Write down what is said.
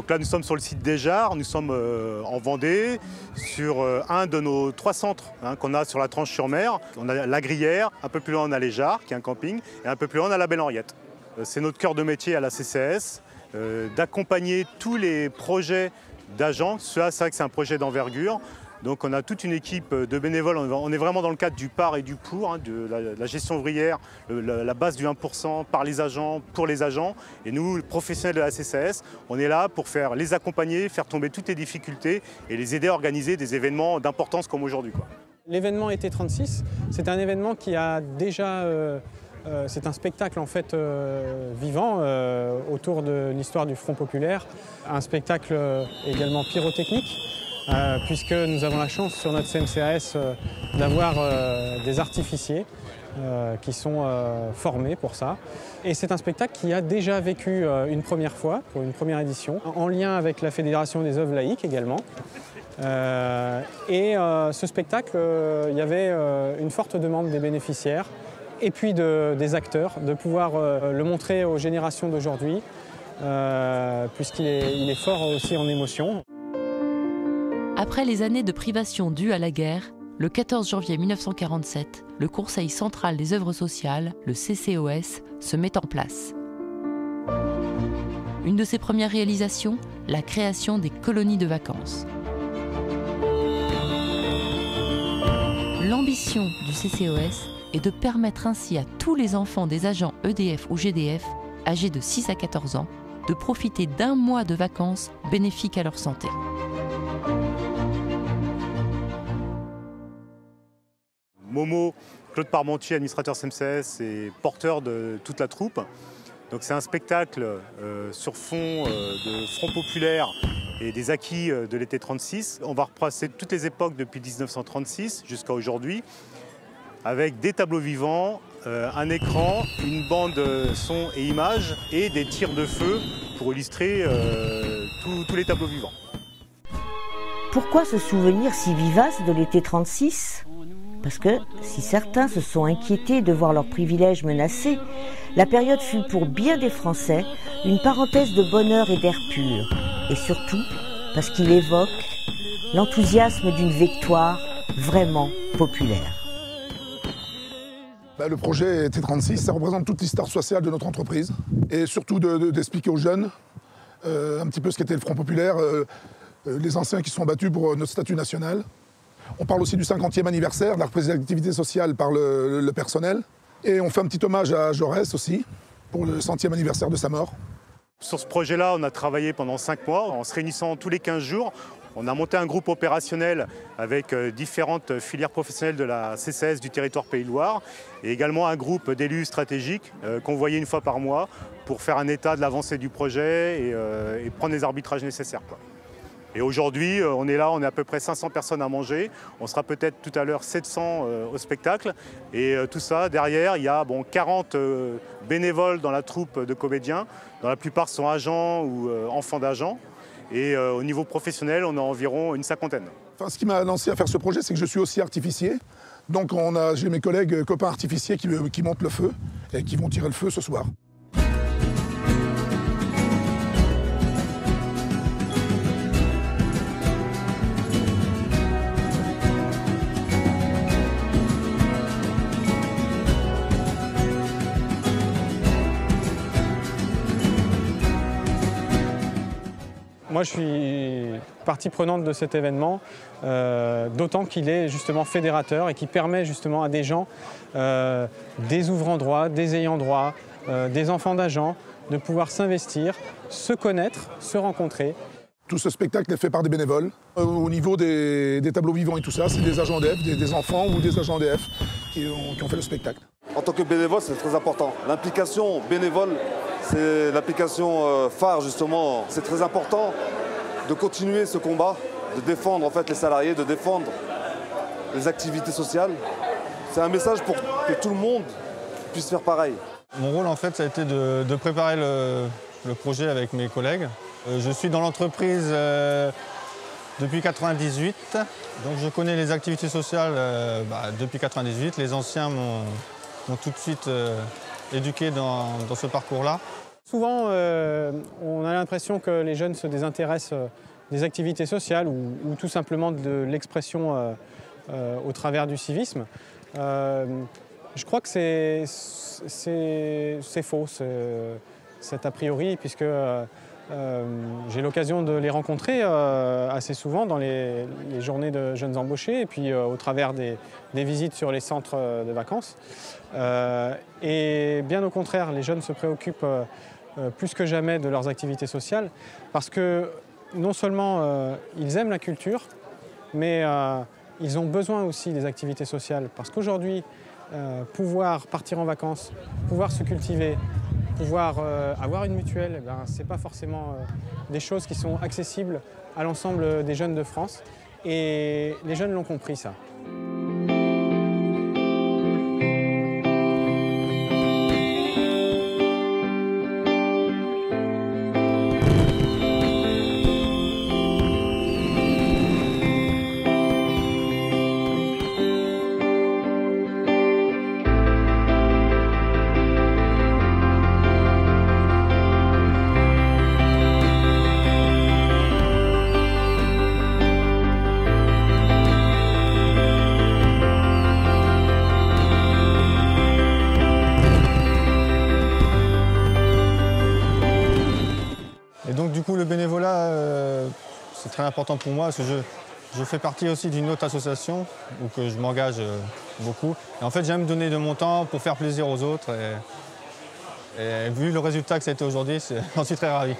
Donc là, nous sommes sur le site des Jarres, nous sommes en Vendée, sur un de nos 3 centres qu'on a sur la Tranche-sur-Mer. On a la Gruyère, un peu plus loin on a les Jarres, qui est un camping, et un peu plus loin on a la Belle-Henriette. C'est notre cœur de métier à la CCAS, d'accompagner tous les projets d'agents. C'est vrai que c'est un projet d'envergure. Donc on a toute une équipe de bénévoles, on est vraiment dans le cadre du par et du pour, de la gestion ouvrière, la base du 1% par les agents, pour les agents. Et nous, professionnels de la CCAS, on est là pour les accompagner, faire tomber toutes les difficultés et les aider à organiser des événements d'importance comme aujourd'hui. L'événement Été 36, c'est un événement qui a déjà... c'est un spectacle en fait vivant autour de l'histoire du Front populaire, un spectacle également pyrotechnique. Puisque nous avons la chance sur notre CMCAS d'avoir des artificiers qui sont formés pour ça. Et c'est un spectacle qui a déjà vécu une première fois, pour une première édition, en lien avec la Fédération des œuvres laïques également. Ce spectacle, il y avait une forte demande des bénéficiaires et puis des acteurs, de pouvoir le montrer aux générations d'aujourd'hui, puisqu'il est fort aussi en émotion. Après les années de privation dues à la guerre, le 14 janvier 1947, le Conseil central des œuvres sociales, le CCOS, se met en place. Une de ses premières réalisations, la création des colonies de vacances. L'ambition du CCOS est de permettre ainsi à tous les enfants des agents EDF ou GDF, âgés de 6 à 14 ans, de profiter d'un mois de vacances bénéfiques à leur santé. Momo, Claude Parmentier, administrateur CMCAS et porteur de toute la troupe. Donc c'est un spectacle sur fond de Front populaire et des acquis de l'été 36. On va retracer toutes les époques depuis 1936 jusqu'à aujourd'hui, avec des tableaux vivants, un écran, une bande son et images et des tirs de feu pour illustrer tous les tableaux vivants. Pourquoi ce souvenir si vivace de l'été 36 ? Parce que, si certains se sont inquiétés de voir leurs privilèges menacés, la période fut pour bien des Français une parenthèse de bonheur et d'air pur. Et surtout, parce qu'il évoque l'enthousiasme d'une victoire vraiment populaire. Le projet Été 36, ça représente toute l'histoire sociale de notre entreprise. Et surtout d'expliquer aux jeunes un petit peu ce qu'était le Front populaire, les anciens qui se sont battus pour notre statut national. On parle aussi du 50e anniversaire, de la représentativité sociale par le personnel. Et on fait un petit hommage à Jaurès aussi, pour le 100e anniversaire de sa mort. Sur ce projet-là, on a travaillé pendant 5 mois, en se réunissant tous les 15 jours. On a monté un groupe opérationnel avec différentes filières professionnelles de la CCAS du territoire Pays de Loire et également un groupe d'élus stratégiques qu'on voyait une fois par mois pour faire un état de l'avancée du projet et prendre les arbitrages nécessaires. Et aujourd'hui, on est là, on est à peu près 500 personnes à manger. On sera peut-être tout à l'heure 700 au spectacle. Et tout ça, derrière, il y a 40 bénévoles dans la troupe de comédiens. Dans la plupart sont agents ou enfants d'agents. Et au niveau professionnel, on a environ une 50aine. Enfin, ce qui m'a lancé à faire ce projet, c'est que je suis aussi artificier. Donc j'ai mes collègues copains artificiers qui montent le feu et qui vont tirer le feu ce soir. Moi, je suis partie prenante de cet événement, d'autant qu'il est justement fédérateur et qui permet justement à des gens, des ouvrants droit, des ayants droit, des enfants d'agents, de pouvoir s'investir, se connaître, se rencontrer. Tout ce spectacle est fait par des bénévoles. Au niveau des tableaux vivants et tout ça, c'est des agents EDF, des enfants ou des agents EDF qui ont fait le spectacle. En tant que bénévole, c'est très important. L'implication bénévole, c'est l'application phare justement. C'est très important de continuer ce combat, de défendre en fait les salariés, de défendre les activités sociales. C'est un message pour que tout le monde puisse faire pareil. Mon rôle en fait, ça a été de préparer le projet avec mes collègues. Je suis dans l'entreprise depuis 1998, donc je connais les activités sociales depuis 1998. Les anciens m'ont tout de suite éduqué dans ce parcours-là. Souvent, on a l'impression que les jeunes se désintéressent des activités sociales ou tout simplement de l'expression au travers du civisme. Je crois que c'est faux, cet a priori, puisque j'ai l'occasion de les rencontrer assez souvent dans les journées de jeunes embauchés et puis au travers des visites sur les centres de vacances. Et bien au contraire, les jeunes se préoccupent plus que jamais de leurs activités sociales parce que non seulement ils aiment la culture, mais ils ont besoin aussi des activités sociales parce qu'aujourd'hui, pouvoir partir en vacances, pouvoir se cultiver, pouvoir avoir une mutuelle, ce n'est pas forcément des choses qui sont accessibles à l'ensemble des jeunes de France. Et les jeunes l'ont compris, ça. Et donc du coup le bénévolat, c'est très important pour moi parce que je fais partie aussi d'une autre association où que je m'engage beaucoup. Et en fait j'aime donner de mon temps pour faire plaisir aux autres et vu le résultat que ça a été aujourd'hui, j'en suis très ravi.